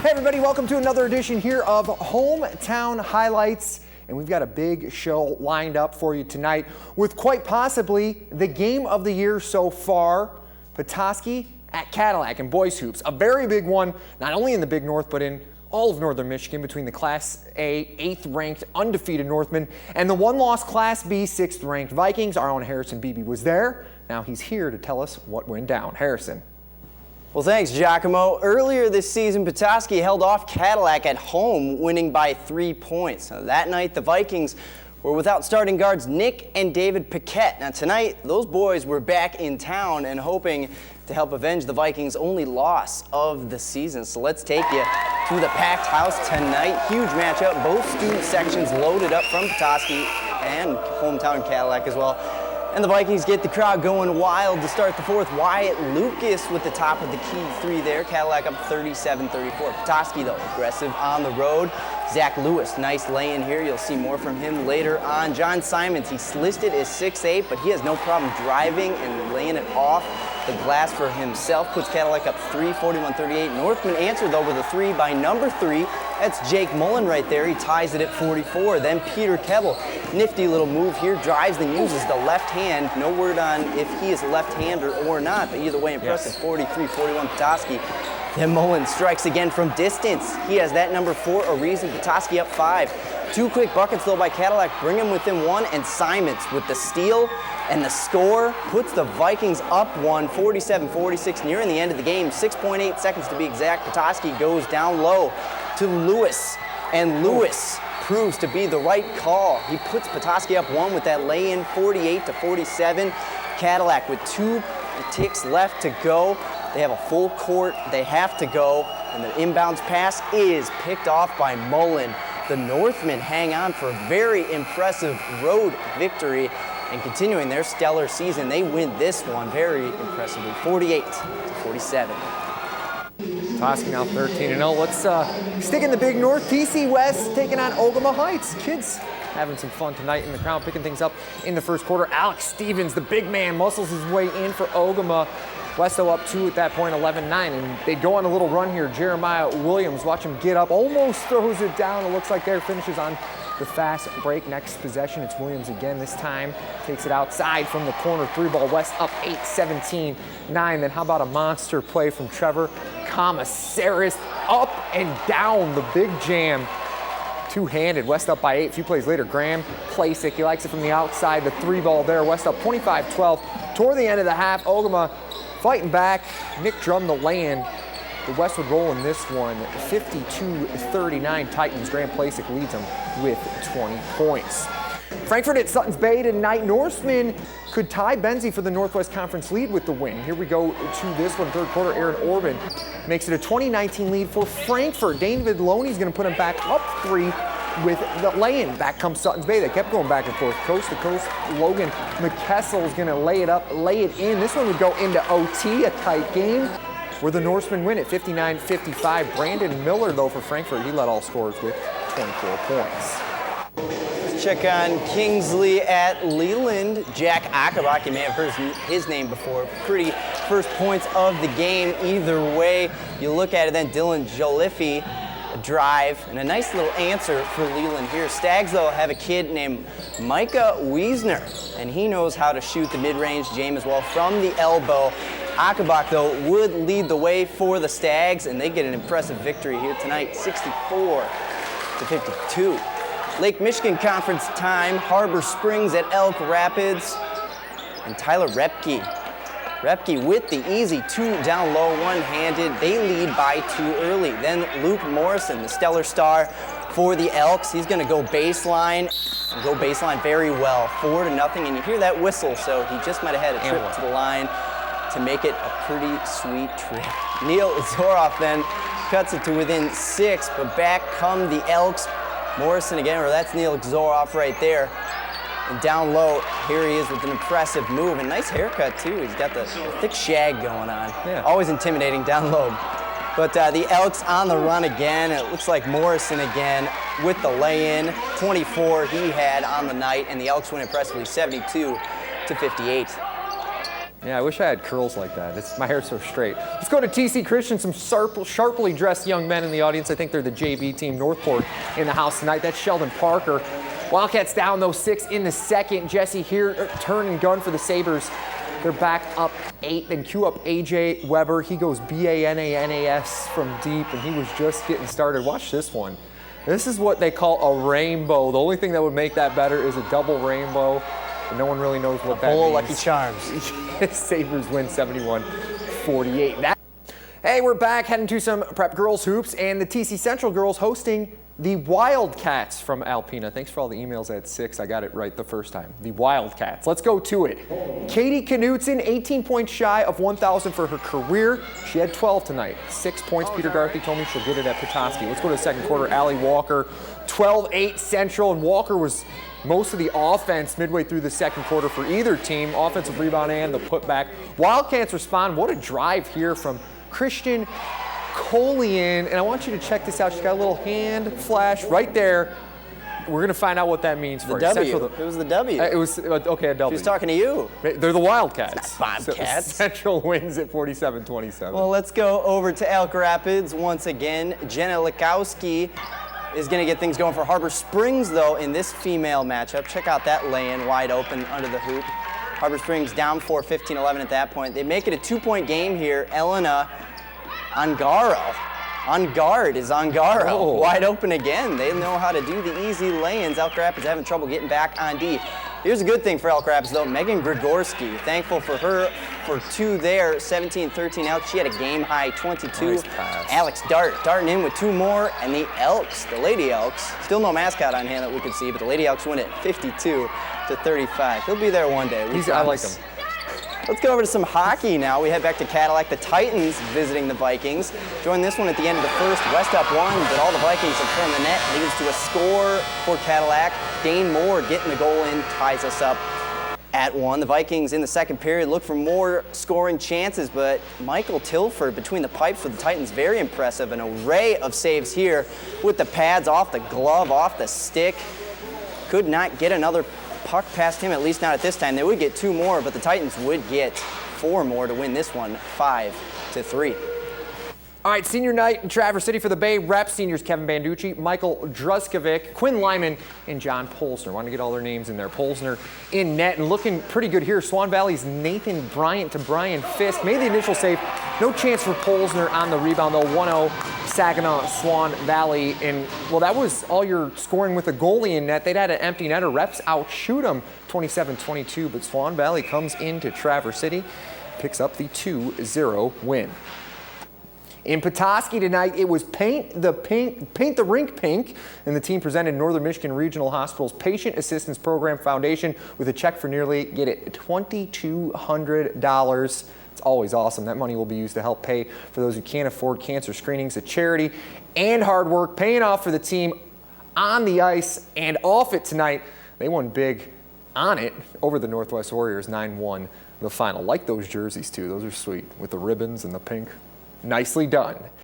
Hey everybody, welcome to another edition here of Hometown Highlights. And we've got a big show lined up for you tonight with quite possibly the game of the year so far, Petoskey at Cadillac in boys hoops. A very big one, not only in the Big North, but in all of Northern Michigan between the Class A 8th ranked undefeated Northmen and the one-loss Class B 6th ranked Vikings. Our own Harrison Beebe was there. Now he's here to tell us what went down. Harrison. Well, thanks, Giacomo. Earlier this season, Petoskey held off Cadillac at home, winning by 3 points. Now, that night, the Vikings were without starting guards Nick and David Paquette. Now, tonight, those boys were back in town and hoping to help avenge the Vikings' only loss of the season. So let's take you to the packed house tonight. Huge matchup. Both student sections loaded up from Petoskey and hometown Cadillac as well. And the Vikings get the crowd going wild to start the fourth. Wyatt Lucas with the top of the key three there. Cadillac up 37-34. Petoskey, though, aggressive on the road. Zach Lewis, nice lay-in here. You'll see more from him later on. John Simons, he's listed as 6'8", but he has no problem driving and laying it off the glass for himself. Puts Cadillac up 3, 41-38. Northman answer, though, with a three by number 3. That's Jake Mullen right there. He ties it at 44. Then Peter Keble, nifty little move here, drives and uses the left hand. No word on if he is a left-hander or not, but either way, impressive. 43-41 Petoskey. Then Mullen strikes again from distance. He has that number 4, a reason. Petoskey up 5. 2 quick buckets, though, by Cadillac. Bring him within 1, and Simons with the steal and the score puts the Vikings up 1, 47-46, nearing the end of the game. 6.8 seconds to be exact. Petoskey goes down low to Lewis, and Lewis proves to be the right call. He puts Petoskey up 1 with that lay-in, 48-47. Cadillac with 2 ticks left to go. They have a full court. They have to go, and the inbounds pass is picked off by Mullen. The Northmen hang on for a very impressive road victory, and continuing their stellar season, they win this one very impressively, 48-47. Petoskey now 13-0. Let's stick in the Big North. TC West taking on Ogama Heights. Kids having some fun tonight in the crowd, picking things up in the first quarter. Alex Stevens, the big man, muscles his way in for Ogama. Westo up 2 at that point, 11-9, and they go on a little run here. Jeremiah Williams, watch him get up, almost throws it down. It looks like there finishes on the fast break. Next possession, it's Williams again this time. Takes it outside from the corner, 3-ball. West up 8, 17-9. Then how about a monster play from Trevor Commissaris? Up and down the big jam. Two-handed, West up by 8. A few plays later, Graham Plasik, he likes it from the outside. The 3-ball there, West up 25-12. Toward the end of the half, Ogama fighting back. Nick Drum the lay-in. The West would roll in this one, 52-39 Titans. Graham Plasik leads them with 20 points. Frankfort at Sutton's Bay tonight. Norseman could tie Benzie for the Northwest Conference lead with the win. Here we go to this one, third quarter. Aaron Orban makes it a 2019 lead for Frankfort. David Loney's going to put him back up 3 with the lay-in. Back comes Sutton's Bay. They kept going back and forth, coast to coast. Logan McKessel is going to lay it up, lay it in. This one would go into OT, a tight game, where the Norsemen win it 59-55. Brandon Miller, though, for Frankfort, he led all scorers with 24 points. Let's check on Kingsley at Leland. Jack Ackerbach, you may have heard his name before. Pretty first points of the game either way. You look at it then, Dylan Joliffe, a drive, and a nice little answer for Leland here. Stags, though, have a kid named Micah Wiesner, and he knows how to shoot the mid-range game as well from the elbow. Ackerbach, though, would lead the way for the Stags, and they get an impressive victory here tonight, 64-52. Lake Michigan Conference time, Harbor Springs at Elk Rapids, and Tyler Repke. Repke with the easy 2 down low, one-handed. They lead by 2 early. Then Luke Morrison, the stellar star for the Elks. He's going to go baseline, and go baseline very well, 4-0. And you hear that whistle, so he just might have had a trip to the line to make it a pretty sweet trip. Neil Zoroff then cuts it to within 6, but back come the Elks. Morrison again, or that's Neil Zoroff right there. And down low, here he is with an impressive move. And nice haircut, too. He's got the thick shag going on. Yeah. Always intimidating down low. But the Elks on the run again. It looks like Morrison again with the lay-in. 24 he had on the night, and the Elks win impressively 72-58. Yeah, I wish I had curls like that. My hair's so straight. Let's go to TC Christian, some sharply dressed young men in the audience. I think they're the JV team, Northport, in the house tonight. That's Sheldon Parker. Wildcats down, though, 6 in the second. Jesse here, turn and gun for the Sabres. They're back up 8. Then cue up A.J. Weber. He goes B-A-N-A-N-A-S from deep, and he was just getting started. Watch this one. This is what they call a rainbow. The only thing that would make that better is a double rainbow. And no one really knows what that means. Lucky Charms. Sabres win 71-48. Hey, we're back heading to some prep girls hoops, and the TC Central girls hosting the Wildcats from Alpena. Thanks for all the emails at 6. I got it right the first time. The Wildcats. Let's go to it. Katie Knutson, 18 points shy of 1,000 for her career. She had 12 tonight. 6 points. Peter Garthy told me she'll get it at Petoskey. Let's go to the second quarter. Allie Walker, 12-8 Central, and Walker was most of the offense midway through the second quarter for either team. Offensive rebound and the putback. Wildcats respond. What a drive here from Christian Colian. And I want you to check this out. She's got a little hand flash right there. We're going to find out what that means for you. It was the W. It was, okay, a W. She was talking to you. They're the Wildcats. Bobcats. So Central wins at 47-27. Well, let's go over to Elk Rapids once again. Jenna Likowski is going to get things going for Harbor Springs, though, in this female matchup. Check out that lay-in wide open under the hoop. Harbor Springs down 4, 15-11 at that point. They make it a 2-point game here. Elena Angaro. On guard is Angaro. Oh. Wide open again. They know how to do the easy lay-ins. Elk Rapids having trouble getting back on D. Here's a good thing for Elk Rapids, though. Megan Grigorski, thankful for her for 2 there, 17-13 Elks. She had a game-high 22. Nice pass. Alex darting in with 2 more, and the Elks, the Lady Elks, still no mascot on hand that we can see, but the Lady Elks win it 52-35. He'll be there one day. I like him. Let's go over to some hockey now. We head back to Cadillac. The Titans visiting the Vikings. Join this one at the end of the first. West up 1, but all the Vikings have turned the net. Leads to a score for Cadillac. Dane Moore getting the goal in, ties us up at 1. The Vikings in the second period look for more scoring chances, but Michael Tilford between the pipes for the Titans, very impressive. An array of saves here with the pads off the glove, off the stick. Could not get another puck past him, at least not at this time. They would get 2 more, but the Titans would get 4 more to win this one 5-3. All right, senior night in Traverse City for the Bay Rep. Seniors Kevin Banducci, Michael Druskovic, Quinn Lyman, and John Polsner. Want to get all their names in there. Polsner in net and looking pretty good here. Swan Valley's Nathan Bryant to Brian Fisk. Made the initial save. No chance for Polsner on the rebound, though. 1-0 Saginaw Swan Valley. And, well, that was all your scoring with a goalie in net. They'd had an empty netter. Reps outshoot them 27-22, but Swan Valley comes into Traverse City, picks up the 2-0 win. In Petoskey tonight, it was Paint the Rink Pink, and the team presented Northern Michigan Regional Hospital's Patient Assistance Program Foundation with a check for nearly, get it, $2,200. It's always awesome. That money will be used to help pay for those who can't afford cancer screenings, a charity, and hard work, paying off for the team on the ice and off it tonight. They won big on it over the Northwest Warriors, 9-1 the final. Like those jerseys, too. Those are sweet with the ribbons and the pink. Nicely done.